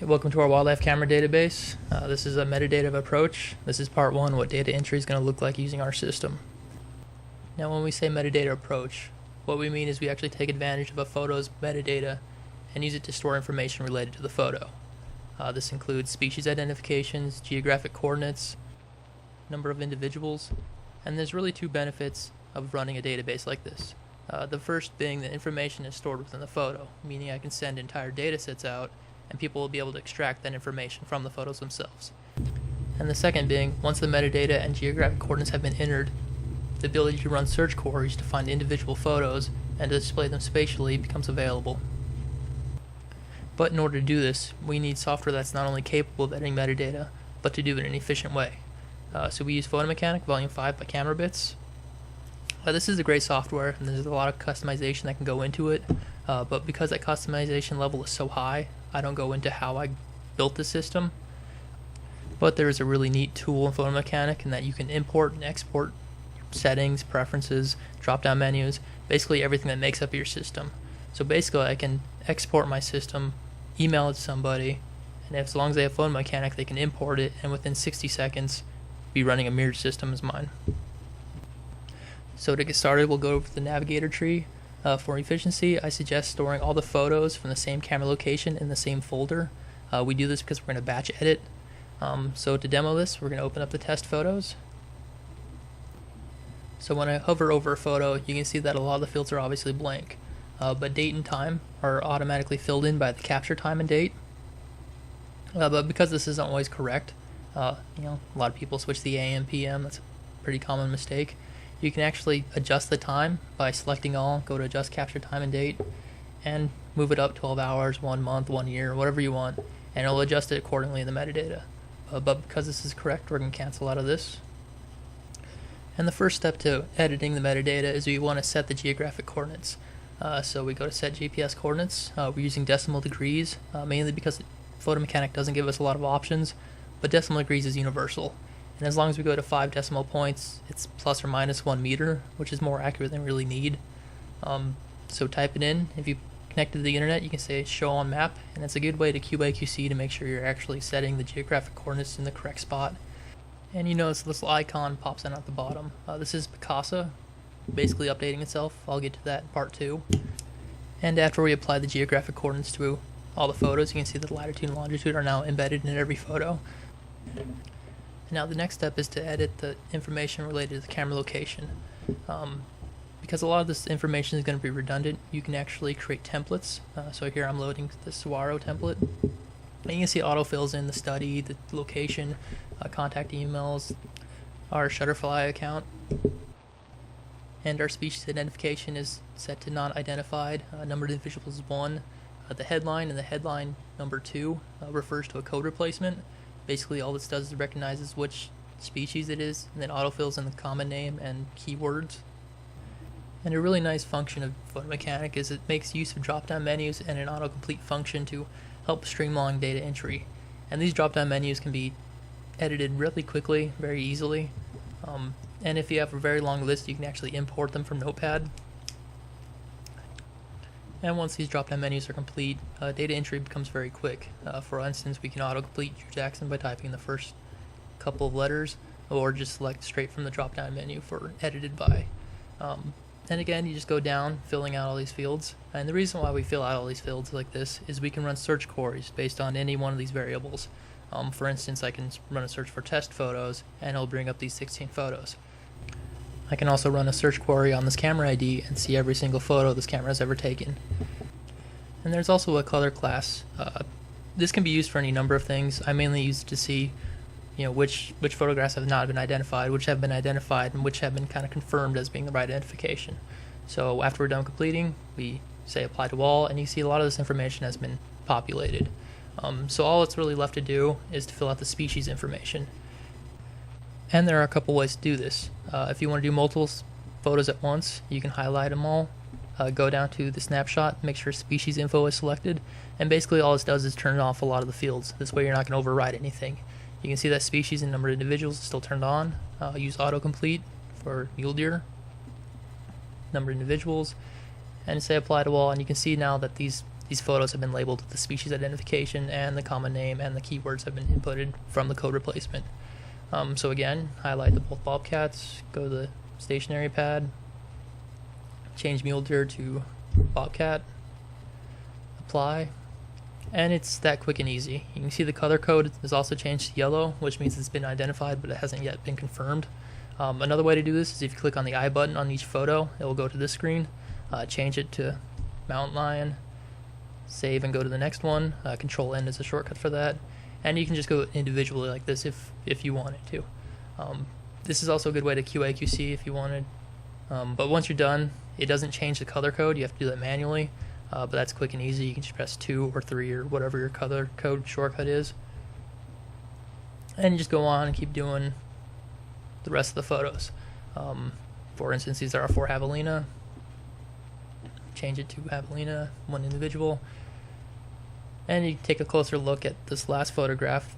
Hey, welcome to our wildlife camera database. This is a metadata approach. This is part one, what data entry is going to look like using our system. Now when we say metadata approach, what we mean is we actually take advantage of a photo's metadata and use it to store information related to the photo. This includes species identifications, geographic coordinates, number of individuals, and there's really two benefits of running a database like this. The first being that information is stored within the photo, meaning I can send entire data sets out and people will be able to extract that information from the photos themselves. And the second being, once the metadata and geographic coordinates have been entered, the ability to run search queries to find individual photos and to display them spatially becomes available. But in order to do this, we need software that's not only capable of editing metadata, but to do it in an efficient way. So we use Photomechanic Volume 5 by CameraBits. This is a great software, and there's a lot of customization that can go into it, but because that customization level is so high, I don't go into how I built the system. But there is a really neat tool in Photomechanic in that you can import and export settings, preferences, drop-down menus, basically everything that makes up your system. So basically I can export my system, email it to somebody, and as long as they have Photomechanic, they can import it, and within 60 seconds be running a mirrored system as mine. So to get started, we'll go over the navigator tree. For efficiency, I suggest storing all the photos from the same camera location in the same folder. We do this because we're going to batch edit. So to demo this, we're going to open up the test photos. So when I hover over a photo, you can see that a lot of the fields are obviously blank, but date and time are automatically filled in by the capture time and date. But because this isn't always correct, a lot of people switch the AM, PM. That's a pretty common mistake. You can actually adjust the time by selecting all, go to adjust capture time and date, and move it up 12 hours, 1 month, 1 year, whatever you want, and it'll adjust it accordingly in the metadata. But because this is correct, we're going to cancel out of this. And the first step to editing the metadata is we want to set the geographic coordinates. So we go to set GPS coordinates. We're using decimal degrees, mainly because Photomechanic doesn't give us a lot of options, but decimal degrees is universal. And as long as we go to 5 decimal points, it's plus or minus 1 meter, which is more accurate than we really need. So type it in. If you connect to the internet, you can say show on map, and it's a good way to QA/QC to make sure you're actually setting the geographic coordinates in the correct spot. And you notice this little icon pops in at the bottom. This is Picasa, basically updating itself. I'll get to that in part 2. And after we apply the geographic coordinates to all the photos, you can see that the latitude and longitude are now embedded in every photo. Now the next step is to edit the information related to the camera location. Because a lot of this information is going to be redundant, you can actually create templates. So here I'm loading the Saguaro template. And you can see auto fills in the study, the location, contact emails, our Shutterfly account, and our species identification is set to not identified. Number of individuals is 1. The headline and the headline number 2 refers to a code replacement. Basically all this does is recognizes which species it is, and then autofills in the common name and keywords. And a really nice function of Photomechanic is it makes use of drop-down menus and an autocomplete function to help streamline data entry. And these drop-down menus can be edited really quickly, very easily. And if you have a very long list, you can actually import them from Notepad. And once these drop-down menus are complete, data entry becomes very quick. For instance, we can autocomplete Drew Jackson by typing the first couple of letters, or just select straight from the drop-down menu for edited by. And again, you just go down, filling out all these fields. And the reason why we fill out all these fields like this is we can run search queries based on any one of these variables. For instance, I can run a search for test photos, and it'll bring up these 16 photos. I can also run a search query on this camera ID and see every single photo this camera has ever taken. And there's also a color class. This can be used for any number of things. I mainly use it to see which photographs have not been identified, which have been identified, and which have been kind of confirmed as being the right identification. So after we're done completing, we say apply to all, and you see a lot of this information has been populated. So all it's really left to do is to fill out the species information. And there are a couple ways to do this. If you want to do multiple photos at once, you can highlight them all, go down to the snapshot, make sure species info is selected, and basically all this does is turn off a lot of the fields. This way you're not going to overwrite anything. You can see that species and number of individuals is still turned on. Use autocomplete for mule deer, number of individuals, and say apply to all, and you can see now that these these photos have been labeled with the species identification and the common name, and the keywords have been inputted from the code replacement. So again, highlight the both bobcats, go to the stationary pad, change mule deer to bobcat, apply, and it's that quick and easy. You can see the color code is also changed to yellow, which means it's been identified but it hasn't yet been confirmed. Another way to do this is if you click on the I button on each photo, it will go to this screen, change it to mountain lion, save and go to the next one. Control N is a shortcut for that, and you can just go individually like this if you wanted to. This is also a good way to QA QC if you wanted, but once you're done, it doesn't change the color code. You have to do that manually, but that's quick and easy. You can just press 2 or 3 or whatever your color code shortcut is, and you just go on and keep doing the rest of the photos. For instance, these are for javelina. Change it to javelina, one individual, and you take a closer look at this last photograph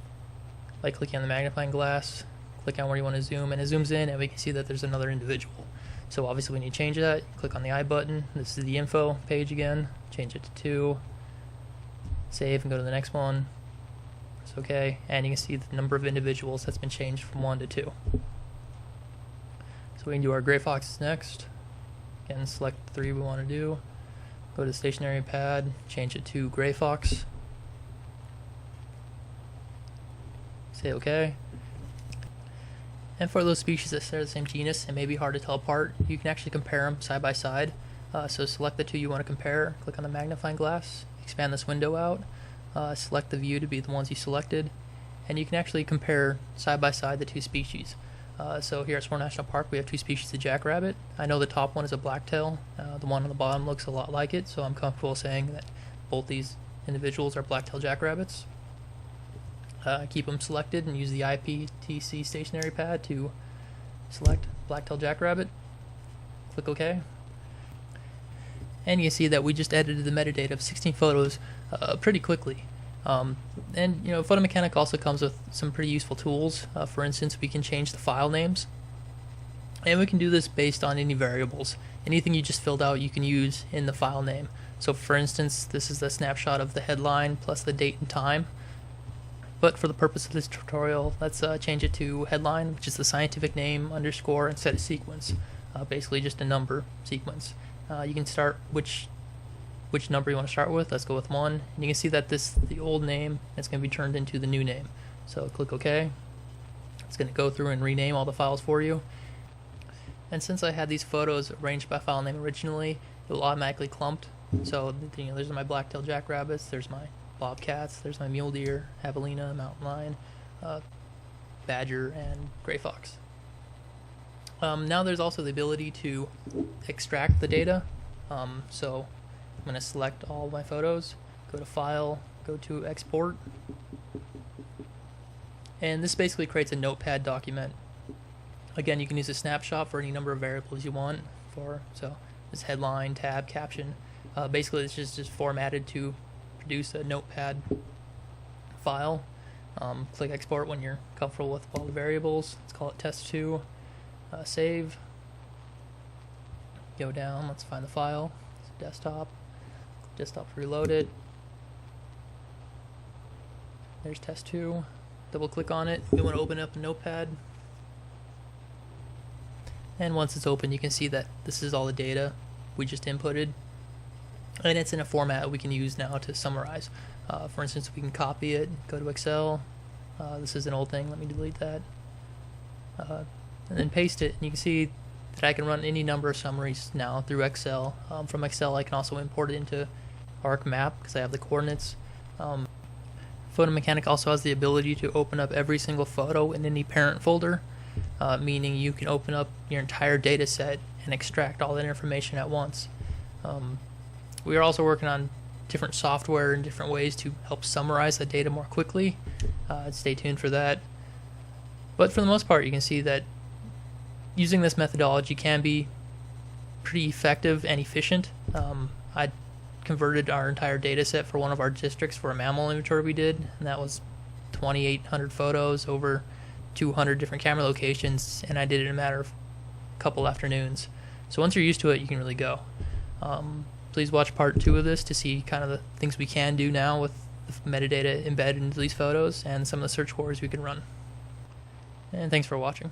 by clicking on the magnifying glass, click on where you want to zoom, and it zooms in, and we can see that there's another individual. So obviously when you change that, click on the I button. This is the info page again, change it to 2, save and go to the next one, press OK, and you can see the number of individuals that's been changed from 1 to 2. So we can do our gray foxes next. Again, select the 3 we want to do, go to the stationary pad, change it to gray fox, say OK. And for those species that share the same genus and may be hard to tell apart, you can actually compare them side by side. So select the 2 you want to compare, click on the magnifying glass, expand this window out, select the view to be the ones you selected, and you can actually compare side by side the 2 species. So here at Swan National Park we have 2 species of jackrabbit. I know the top one is a blacktail, the one on the bottom looks a lot like it, so I'm comfortable saying that both these individuals are blacktail jackrabbits. Keep them selected and use the IPTC stationary pad to select blacktail jackrabbit. Click OK. And you can see that we just edited the metadata of 16 photos pretty quickly. And Photo Mechanic also comes with some pretty useful tools. For instance, we can change the file names, and we can do this based on any variables. Anything you just filled out you can use in the file name. So for instance, this is the snapshot of the headline plus the date and time. But for the purpose of this tutorial, let's change it to headline, which is the scientific name, underscore, and set a sequence. Basically just a number sequence. You can start which number you want to start with. Let's go with 1. And you can see that the old name is going to be turned into the new name. So click OK. It's going to go through and rename all the files for you. And since I had these photos arranged by file name originally, it will automatically clumped. So there's my blacktail jackrabbits, there's my bobcats, there's my mule deer, javelina, mountain lion, badger, and gray fox. Now there's also the ability to extract the data. So I'm going to select all my photos, go to File, go to Export, and this basically creates a notepad document. Again, you can use a snapshot for any number of variables you want. So this headline, tab, caption. Basically it's just formatted to produce a notepad file. Click Export when you're comfortable with all the variables. Let's call it test2. Save. Go down, let's find the file. It's desktop. Desktop reloaded. There's test2. Double click on it. We want to open up a notepad. And once it's open, you can see that this is all the data we just inputted. And it's in a format we can use now to summarize. For instance, we can copy it, go to Excel. This is an old thing, let me delete that. And then paste it, and you can see that I can run any number of summaries now through Excel. From Excel, I can also import it into ArcMap because I have the coordinates. Photo Mechanic also has the ability to open up every single photo in any parent folder, meaning you can open up your entire data set and extract all that information at once. We are also working on different software and different ways to help summarize the data more quickly. Stay tuned for that. But for the most part, you can see that using this methodology can be pretty effective and efficient. I converted our entire data set for one of our districts for a mammal inventory we did, and that was 2,800 photos over 200 different camera locations, and I did it in a matter of a couple afternoons. So once you're used to it, you can really go. please watch part 2 of this to see kind of the things we can do now with the metadata embedded into these photos and some of the search queries we can run. And thanks for watching.